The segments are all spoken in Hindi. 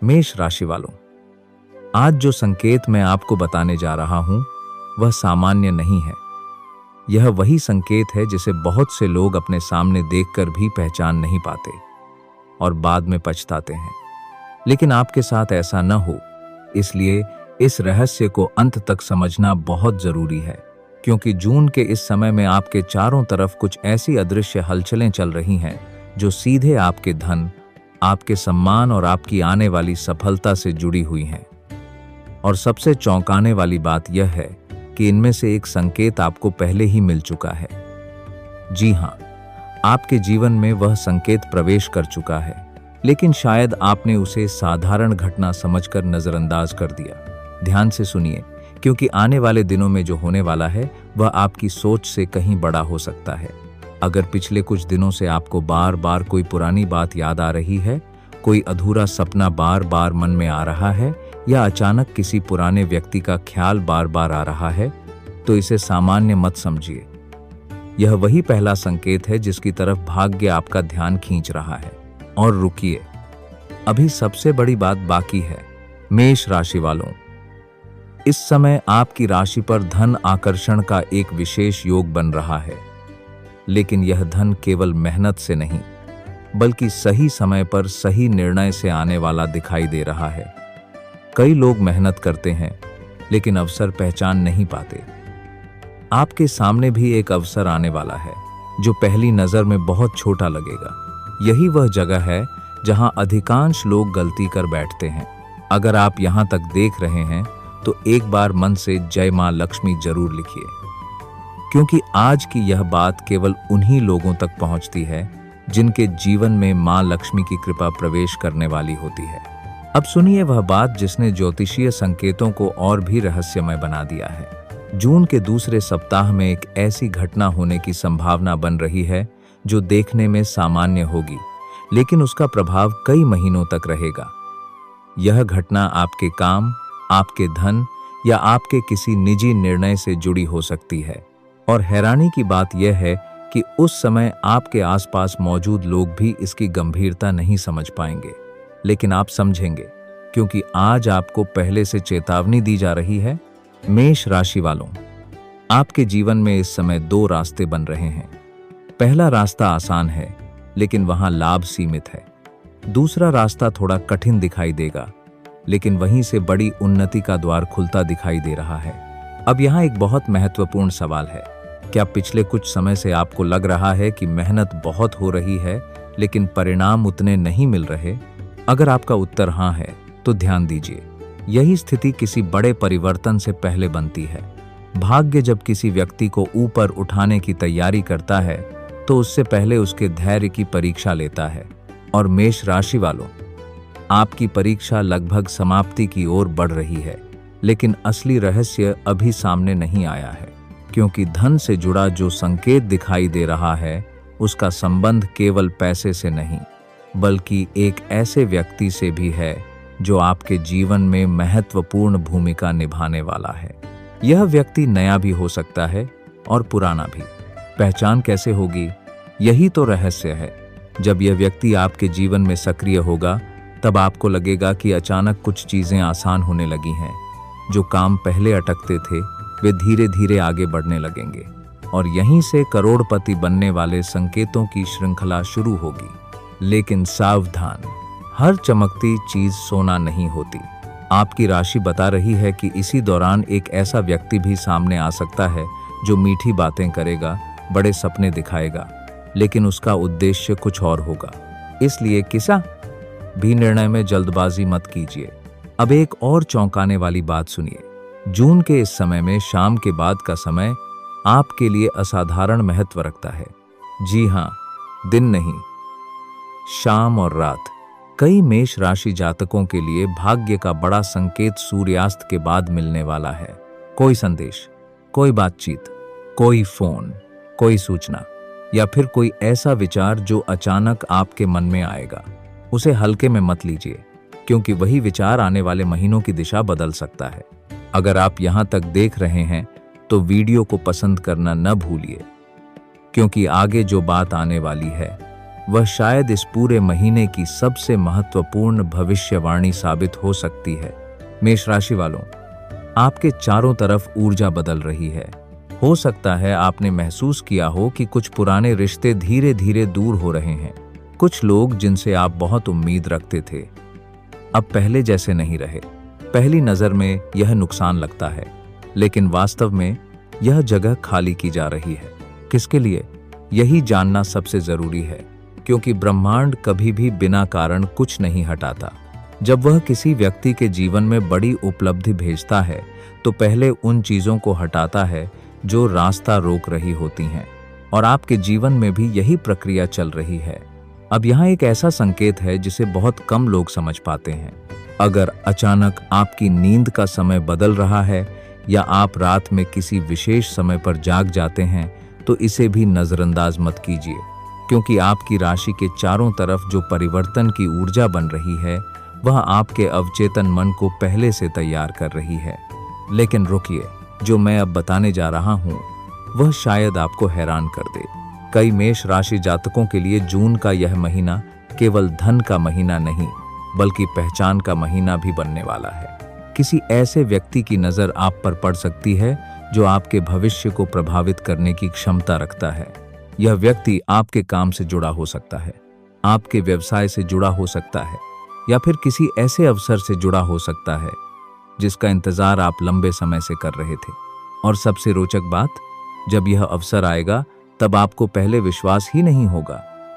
मेष राशि वालों, आज जो संकेत मैं आपको बताने जा रहा हूं वह सामान्य नहीं है। यह वही संकेत है जिसे बहुत से लोग अपने सामने देखकर भी पहचान नहीं पाते और बाद में पछताते हैं। लेकिन आपके साथ ऐसा न हो, इसलिए इस रहस्य को अंत तक समझना बहुत जरूरी है, क्योंकि जून के इस समय में आपके चारों तरफ कुछ ऐसी अदृश्य हलचलें चल रही हैं जो सीधे आपके धन, आपके सम्मान और आपकी आने वाली सफलता से जुड़ी हुई हैं। और सबसे चौंकाने वाली बात यह है कि इनमें से एक संकेत आपको पहले ही मिल चुका है। जी हां, आपके जीवन में वह संकेत प्रवेश कर चुका है, लेकिन शायद आपने उसे साधारण घटना समझकर नजरअंदाज कर दिया। ध्यान से सुनिए, क्योंकि आने वाले दिनों में जो होने वाला है वह आपकी सोच से कहीं बड़ा हो सकता है। अगर पिछले कुछ दिनों से आपको बार बार कोई पुरानी बात याद आ रही है, कोई अधूरा सपना बार बार मन में आ रहा है, या अचानक किसी पुराने व्यक्ति का ख्याल बार बार आ रहा है, तो इसे सामान्य मत समझिए। यह वही पहला संकेत है जिसकी तरफ भाग्य आपका ध्यान खींच रहा है। और रुकिए, अभी सबसे बड़ी बात बाकी है। मेष राशि वालों, इस समय आपकी राशि पर धन आकर्षण का एक विशेष योग बन रहा है, लेकिन यह धन केवल मेहनत से नहीं, बल्कि सही समय पर सही निर्णय से आने वाला दिखाई दे रहा है। कई लोग मेहनत करते हैं, लेकिन अवसर पहचान नहीं पाते। आपके सामने भी एक अवसर आने वाला है जो पहली नजर में बहुत छोटा लगेगा। यही वह जगह है जहां अधिकांश लोग गलती कर बैठते हैं। अगर आप यहां तक देख रहे हैं तो एक बार मन से जय मां लक्ष्मी जरूर लिखिए, क्योंकि आज की यह बात केवल उन्हीं लोगों तक पहुंचती है जिनके जीवन में मां लक्ष्मी की कृपा प्रवेश करने वाली होती है। अब सुनिए वह बात जिसने ज्योतिषीय संकेतों को और भी रहस्यमय बना दिया है। जून के दूसरे सप्ताह में एक ऐसी घटना होने की संभावना बन रही है जो देखने में सामान्य होगी, लेकिन उसका प्रभाव कई महीनों तक रहेगा। यह घटना आपके काम, आपके धन या आपके किसी निजी निर्णय से जुड़ी हो सकती है। और हैरानी की बात यह है कि उस समय आपके आसपास मौजूद लोग भी इसकी गंभीरता नहीं समझ पाएंगे, लेकिन आप समझेंगे, क्योंकि आज आपको पहले से चेतावनी दी जा रही है। मेष राशि वालों, आपके जीवन में इस समय दो रास्ते बन रहे हैं। पहला रास्ता आसान है, लेकिन वहां लाभ सीमित है। दूसरा रास्ता थोड़ा कठिन दिखाई देगा, लेकिन वहीं से बड़ी उन्नति का द्वार खुलता दिखाई दे रहा है। अब यहाँ एक बहुत महत्वपूर्ण सवाल है। क्या पिछले कुछ समय से आपको लग रहा है कि मेहनत बहुत हो रही है, लेकिन परिणाम उतने नहीं मिल रहे? अगर आपका उत्तर हाँ है, तो ध्यान दीजिए, यही स्थिति किसी बड़े परिवर्तन से पहले बनती है। भाग्य जब किसी व्यक्ति को ऊपर उठाने की तैयारी करता है, तो उससे पहले उसके धैर्य की परीक्षा लेता है। और मेष राशि वालों, आपकी परीक्षा लगभग समाप्ति की ओर बढ़ रही है, लेकिन असली रहस्य अभी सामने नहीं आया है, क्योंकि धन से जुड़ा जो संकेत दिखाई दे रहा है उसका संबंध केवल पैसे से नहीं, बल्कि एक ऐसे व्यक्ति से भी है जो आपके जीवन में महत्वपूर्ण भूमिका निभाने वाला है। यह व्यक्ति नया भी हो सकता है और पुराना भी। पहचान कैसे होगी? यही तो रहस्य है। जब यह व्यक्ति आपके जीवन में सक्रिय होगा, तब आपको लगेगा कि अचानक कुछ चीजें आसान होने लगी हैं। जो काम पहले अटकते थे, वे धीरे धीरे आगे बढ़ने लगेंगे, और यहीं से करोड़पति बनने वाले संकेतों की श्रृंखला शुरू होगी। लेकिन सावधान, हर चमकती चीज सोना नहीं होती। आपकी राशि बता रही है कि इसी दौरान एक ऐसा व्यक्ति भी सामने आ सकता है जो मीठी बातें करेगा, बड़े सपने दिखाएगा, लेकिन उसका उद्देश्य कुछ और होगा। इसलिए किसी भी निर्णय में जल्दबाजी मत कीजिए। अब एक और चौंकाने वाली बात सुनिए। जून के इस समय में शाम के बाद का समय आपके लिए असाधारण महत्व रखता है। जी हाँ, दिन नहीं, शाम और रात। कई मेष राशि जातकों के लिए भाग्य का बड़ा संकेत सूर्यास्त के बाद मिलने वाला है। कोई संदेश, कोई बातचीत, कोई फोन, कोई सूचना, या फिर कोई ऐसा विचार जो अचानक आपके मन में आएगा। उसे हल्के में मत लीजिए, क्योंकि वही विचार आने वाले महीनों की दिशा बदल सकता है। अगर आप यहां तक देख रहे हैं तो वीडियो को पसंद करना न भूलिए, क्योंकि आगे जो बात आने वाली है वह शायद इस पूरे महीने की सबसे महत्वपूर्ण भविष्यवाणी साबित हो सकती है। मेष राशि वालों, आपके चारों तरफ ऊर्जा बदल रही है। हो सकता है आपने महसूस किया हो कि कुछ पुराने रिश्ते धीरे धीरे दूर हो रहे हैं। कुछ लोग जिनसे आप बहुत उम्मीद रखते थे अब पहले जैसे नहीं रहे। पहली नजर में यह नुकसान लगता है, लेकिन वास्तव में यह जगह खाली की जा रही है। किसके लिए, यही जानना सबसे जरूरी है, क्योंकि ब्रह्मांड कभी भी बिना कारण कुछ नहीं हटाता। जब वह किसी व्यक्ति के जीवन में बड़ी उपलब्धि भेजता है तो पहले उन चीजों को हटाता है जो रास्ता रोक रही होती हैं, और आपके जीवन में भी यही प्रक्रिया चल रही है। अब यहाँ एक ऐसा संकेत है जिसे बहुत कम लोग समझ पाते हैं। अगर अचानक आपकी नींद का समय बदल रहा है या आप रात में किसी विशेष समय पर जाग जाते हैं तो इसे भी नजरअंदाज मत कीजिए, क्योंकि आपकी राशि के चारों तरफ जो परिवर्तन की ऊर्जा बन रही है वह आपके अवचेतन मन को पहले से तैयार कर रही है। लेकिन रुकिए, जो मैं अब बताने जा रहा हूँ वह शायद आपको हैरान कर दे। कई मेष राशि जातकों के लिए जून का यह महीना केवल धन का महीना नहीं, बल्कि पहचान का महीना भी बनने वाला है। किसी ऐसे व्यक्ति की नजर आप पर पड़ सकती है जो आपके भविष्य को प्रभावित करने की क्षमता रखता है। यह व्यक्ति आपके काम से जुड़ा हो सकता है, आपके व्यवसाय से जुड़ा हो सकता है, या फिर किसी ऐसे अवसर से जुड़ा हो सकता है जिसका इंतजार आप लंबे समय से कर रहे थे। और सबसे रोचक बात, जब यह अवसर आएगा तब आपको पहले विश्वास ही नहीं होगा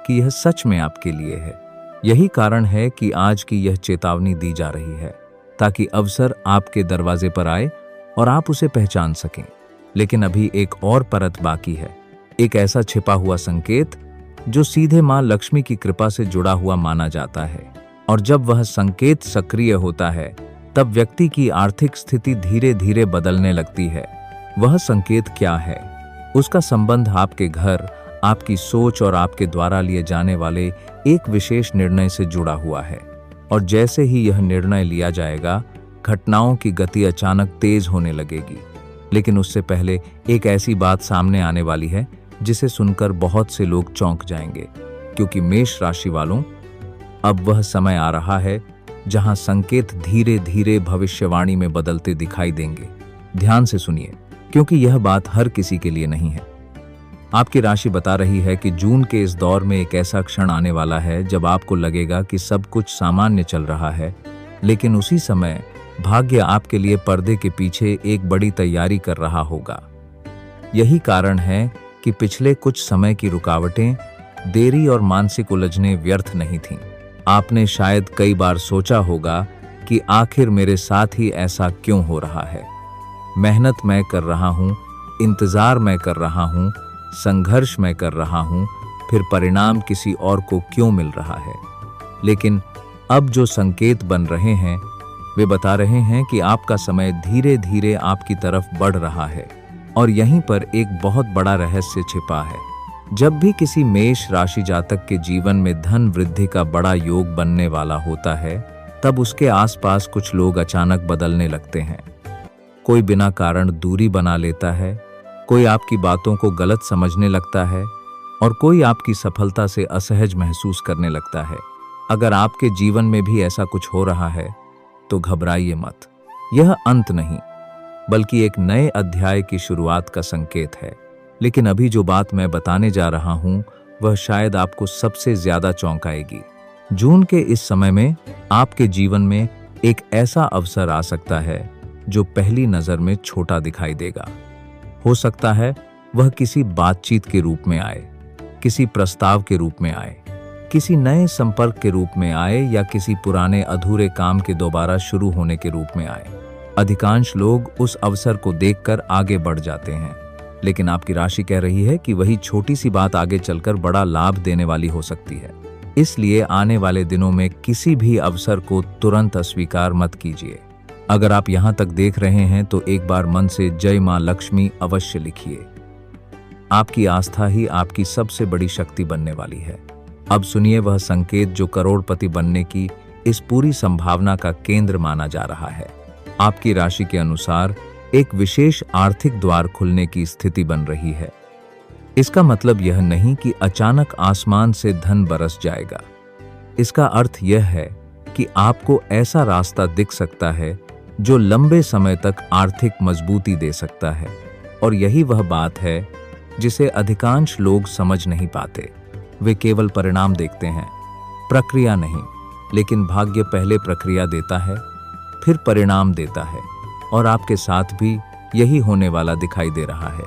कि यह सच में आपके लिए है। यही कारण है कि आज की यह चेतावनी दी जा रही है, ताकि अवसर आपके दरवाजे पर आए और आप उसे पहचान सकें। लेकिन अभी एक और परत बाकी है, एक ऐसा छिपा हुआ संकेत जो सीधे मां लक्ष्मी की कृपा से जुड़ा हुआ माना जाता है। और जब वह संकेत सक्रिय होता है तब व्यक्ति की आर्थिक स्थिति धीरे धीरे बदलने लगती है। वह संकेत क्या है? उसका संबंध आपके घर, आपकी सोच और आपके द्वारा लिए जाने वाले एक विशेष निर्णय से जुड़ा हुआ है। और जैसे ही यह निर्णय लिया जाएगा, घटनाओं की गति अचानक तेज होने लगेगी। लेकिन उससे पहले एक ऐसी बात सामने आने वाली है जिसे सुनकर बहुत से लोग चौंक जाएंगे, क्योंकि मेष राशि वालों, अब वह समय आ रहा है जहां संकेत धीरे धीरे भविष्यवाणी में बदलते दिखाई देंगे। ध्यान से सुनिए, क्योंकि यह बात हर किसी के लिए नहीं है। आपकी राशि बता रही है कि जून के इस दौर में एक ऐसा क्षण आने वाला है जब आपको लगेगा कि सब कुछ सामान्य चल रहा है, लेकिन उसी समय भाग्य आपके लिए पर्दे के पीछे एक बड़ी तैयारी कर रहा होगा। यही कारण है कि पिछले कुछ समय की रुकावटें, देरी और मानसिक उलझनें व्यर्थ नहीं थीं। आपने शायद कई बार सोचा होगा कि आखिर मेरे साथ ही ऐसा क्यों हो रहा है। मेहनत मैं कर रहा हूँ, इंतजार मैं कर रहा हूँ, संघर्ष मैं कर रहा हूँ, फिर परिणाम किसी और को क्यों मिल रहा है। लेकिन अब जो संकेत बन रहे हैं वे बता रहे हैं कि आपका समय धीरे धीरे आपकी तरफ बढ़ रहा है। और यहीं पर एक बहुत बड़ा रहस्य छिपा है। जब भी किसी मेष राशि जातक के जीवन में धन वृद्धि का बड़ा योग बनने वाला होता है, तब उसके आसपास कुछ लोग अचानक बदलने लगते हैं। कोई बिना कारण दूरी बना लेता है, कोई आपकी बातों को गलत समझने लगता है, और कोई आपकी सफलता से असहज महसूस करने लगता है। अगर आपके जीवन में भी ऐसा कुछ हो रहा है तो घबराइए मत। यह अंत नहीं, बल्कि एक नए अध्याय की शुरुआत का संकेत है। लेकिन अभी जो बात मैं बताने जा रहा हूं वह शायद आपको सबसे ज्यादा चौंकाएगी। जून के इस समय में आपके जीवन में एक ऐसा अवसर आ सकता है जो पहली नजर में छोटा दिखाई देगा। हो सकता है वह किसी बातचीत के रूप में आए, किसी प्रस्ताव के रूप में आए, किसी नए संपर्क के रूप में आए, या किसी पुराने अधूरे काम के दोबारा शुरू होने के रूप में आए। अधिकांश लोग उस अवसर को देखकर आगे बढ़ जाते हैं, लेकिन आपकी राशि कह रही है कि वही छोटी सी बात आगे चलकर बड़ा लाभ देने वाली हो सकती है। इसलिए आने वाले दिनों में किसी भी अवसर को तुरंत अस्वीकार मत कीजिए। अगर आप यहाँ तक देख रहे हैं तो एक बार मन से जय मां लक्ष्मी अवश्य लिखिए। आपकी आस्था ही आपकी सबसे बड़ी शक्ति बनने वाली है। अब सुनिए वह संकेत जो करोड़पति बनने की इस पूरी संभावना का केंद्र माना जा रहा है। आपकी राशि के अनुसार एक विशेष आर्थिक द्वार खुलने की स्थिति बन रही है। इसका मतलब यह नहीं कि अचानक आसमान से धन बरस जाएगा। इसका अर्थ यह है कि आपको ऐसा रास्ता दिख सकता है जो लंबे समय तक आर्थिक मजबूती दे सकता है। और यही वह बात है जिसे अधिकांश लोग समझ नहीं पाते। वे केवल परिणाम देखते हैं, प्रक्रिया नहीं। लेकिन भाग्य पहले प्रक्रिया देता है, फिर परिणाम देता है, और आपके साथ भी यही होने वाला दिखाई दे रहा है।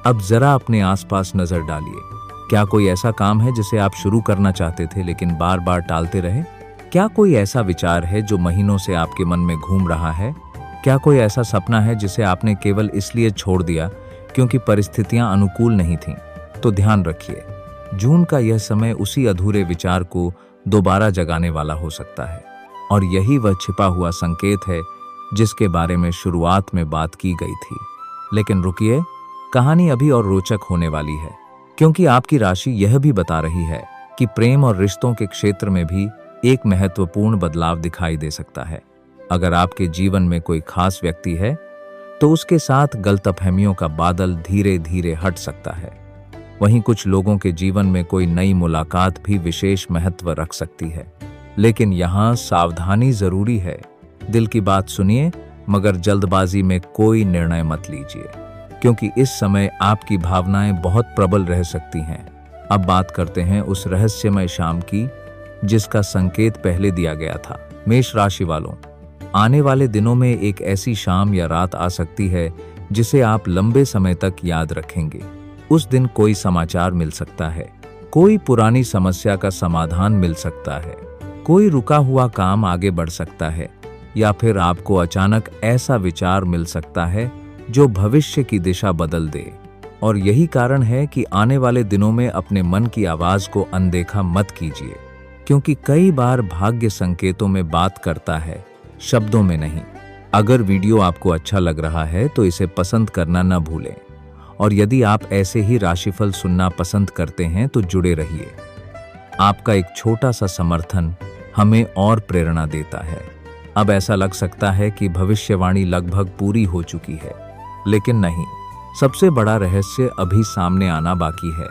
अब जरा अपने आसपास नजर डालिए। क्या कोई ऐसा काम है जिसे आप शुरू करना चाहते थे लेकिन बार बार टालते रहे? क्या कोई ऐसा विचार है जो महीनों से आपके मन में घूम रहा है? क्या कोई ऐसा सपना है जिसे आपने केवल इसलिए छोड़ दिया क्योंकि परिस्थितियां अनुकूल नहीं थीं? तो ध्यान रखिए, जून का यह समय उसी अधूरे विचार को दोबारा जगाने वाला हो सकता है। और यही वह छिपा हुआ संकेत है जिसके बारे में शुरुआत में बात की गई थी। लेकिन रुकिए, कहानी अभी और रोचक होने वाली है, क्योंकि आपकी राशि यह भी बता रही है कि प्रेम और रिश्तों के क्षेत्र में भी एक महत्वपूर्ण बदलाव दिखाई दे सकता है। अगर आपके जीवन में कोई खास व्यक्ति है तो उसके साथ गलतफहमियों का बादल धीरे धीरे हट सकता है। वहीं कुछ लोगों के जीवन में कोई नई मुलाकात भी विशेष महत्व रख सकती है। लेकिन यहाँ सावधानी जरूरी है। दिल की बात सुनिए, मगर जल्दबाजी में कोई निर्णय मत लीजिए, क्योंकि इस समय आपकी भावनाएं बहुत प्रबल रह सकती हैं। अब बात करते हैं उस रहस्यमय शाम की जिसका संकेत पहले दिया गया था। मेष राशि वालों, आने वाले दिनों में एक ऐसी शाम या रात आ सकती है जिसे आप लंबे समय तक याद रखेंगे। उस दिन कोई समाचार मिल सकता है, कोई पुरानी समस्या का समाधान मिल सकता है, कोई रुका हुआ काम आगे बढ़ सकता है, या फिर आपको अचानक ऐसा विचार मिल सकता है जो भविष्य की दिशा बदल दे। और यही कारण है कि आने वाले दिनों में अपने मन की आवाज को अनदेखा मत कीजिए, क्योंकि कई बार भाग्य संकेतों में बात करता है, शब्दों में नहीं। अगर वीडियो आपको अच्छा लग रहा है तो इसे पसंद करना न भूलें, और यदि आप ऐसे ही राशिफल सुनना पसंद करते हैं तो जुड़े रहिए। आपका एक छोटा सा समर्थन हमें और प्रेरणा देता है। अब ऐसा लग सकता है कि भविष्यवाणी लगभग पूरी हो चुकी है, लेकिन नहीं, सबसे बड़ा रहस्य अभी सामने आना बाकी है।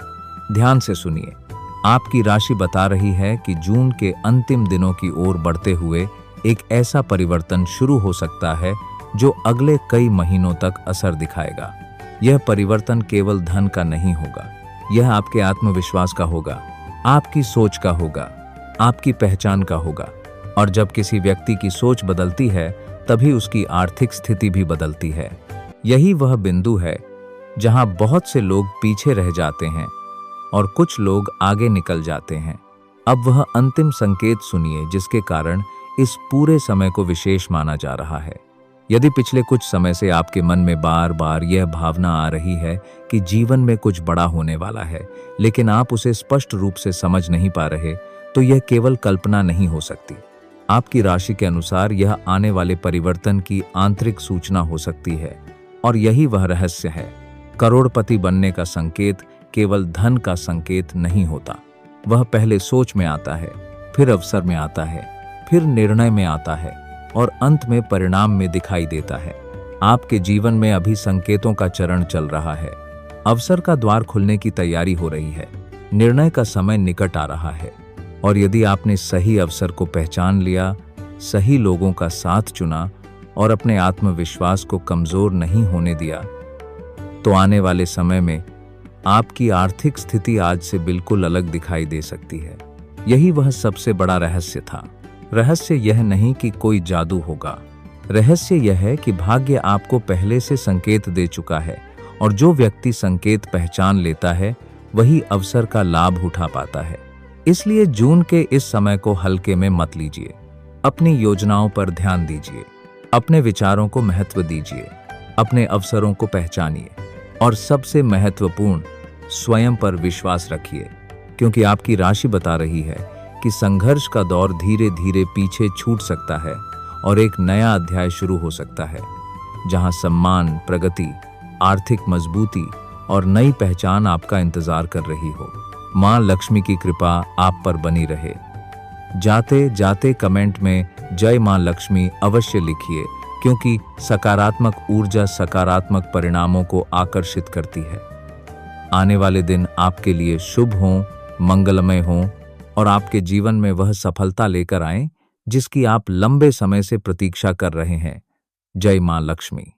ध्यान से सुनिए। आपकी राशि बता रही है कि जून के अंतिम दिनों की ओर बढ़ते हुए एक ऐसा परिवर्तन शुरू हो सकता है जो अगले कई महीनों तक असर दिखाएगा। यह परिवर्तन केवल धन का नहीं होगा, यह आपके आत्मविश्वास का होगा, आपकी सोच का होगा, आपकी पहचान का होगा। और जब किसी व्यक्ति की सोच बदलती है तभी उसकी आर्थिक स्थिति भी बदलती है। यही वह बिंदु है जहां बहुत से लोग पीछे रह जाते हैं और कुछ लोग आगे निकल जाते हैं। अब वह अंतिम संकेत सुनिए जिसके कारण इस पूरे समय को विशेष माना जा रहा है। यदि पिछले कुछ समय से आपके मन में बार बार यह भावना आ रही है कि जीवन में कुछ बड़ा होने वाला है, लेकिन आप उसे स्पष्ट रूप से समझ नहीं पा रहे, तो यह केवल कल्पना नहीं हो सकती। आपकी राशि के अनुसार यह आने वाले परिवर्तन की आंतरिक सूचना हो सकती है। और यही वह रहस्य है। करोड़पति बनने का संकेत केवल धन का संकेत नहीं होता। वह पहले सोच में आता है, फिर अवसर में आता है, फिर निर्णय में आता है, और अंत में परिणाम में दिखाई देता है। आपके जीवन में अभी संकेतों का चरण चल रहा है। अवसर का द्वार खुलने की तैयारी हो रही है। निर्णय का समय निकट आ रहा है। और यदि आपने सही अवसर को पहचान लिया, सही लोगों का साथ चुना और अपने आत्मविश्वास को कमजोर नहीं होने दिया, तो आने वाले समय में आपकी आर्थिक स्थिति आज से बिल्कुल अलग दिखाई दे सकती है। यही वह सबसे बड़ा रहस्य था। रहस्य यह नहीं कि कोई जादू होगा, रहस्य यह है कि भाग्य आपको पहले से संकेत दे चुका है, और जो व्यक्ति संकेत पहचान लेता है वही अवसर का लाभ उठा पाता है। इसलिए जून के इस समय को हल्के में मत लीजिए। अपनी योजनाओं पर ध्यान दीजिए, अपने विचारों को महत्व दीजिए, अपने अवसरों को पहचानिए, और सबसे महत्वपूर्ण, स्वयं पर विश्वास रखिए, क्योंकि आपकी राशि बता रही है कि संघर्ष का दौर धीरे धीरे पीछे छूट सकता है और एक नया अध्याय शुरू हो सकता है, जहां सम्मान, प्रगति, आर्थिक मजबूती और नई पहचान आपका इंतजार कर रही हो। मां लक्ष्मी की कृपा आप पर बनी रहे। जाते जाते कमेंट में जय मां लक्ष्मी अवश्य लिखिए, क्योंकि सकारात्मक ऊर्जा सकारात्मक परिणामों को आकर्षित करती है। आने वाले दिन आपके लिए शुभ हों, मंगलमय हों और आपके जीवन में वह सफलता लेकर आएं जिसकी आप लंबे समय से प्रतीक्षा कर रहे हैं। जय मां लक्ष्मी।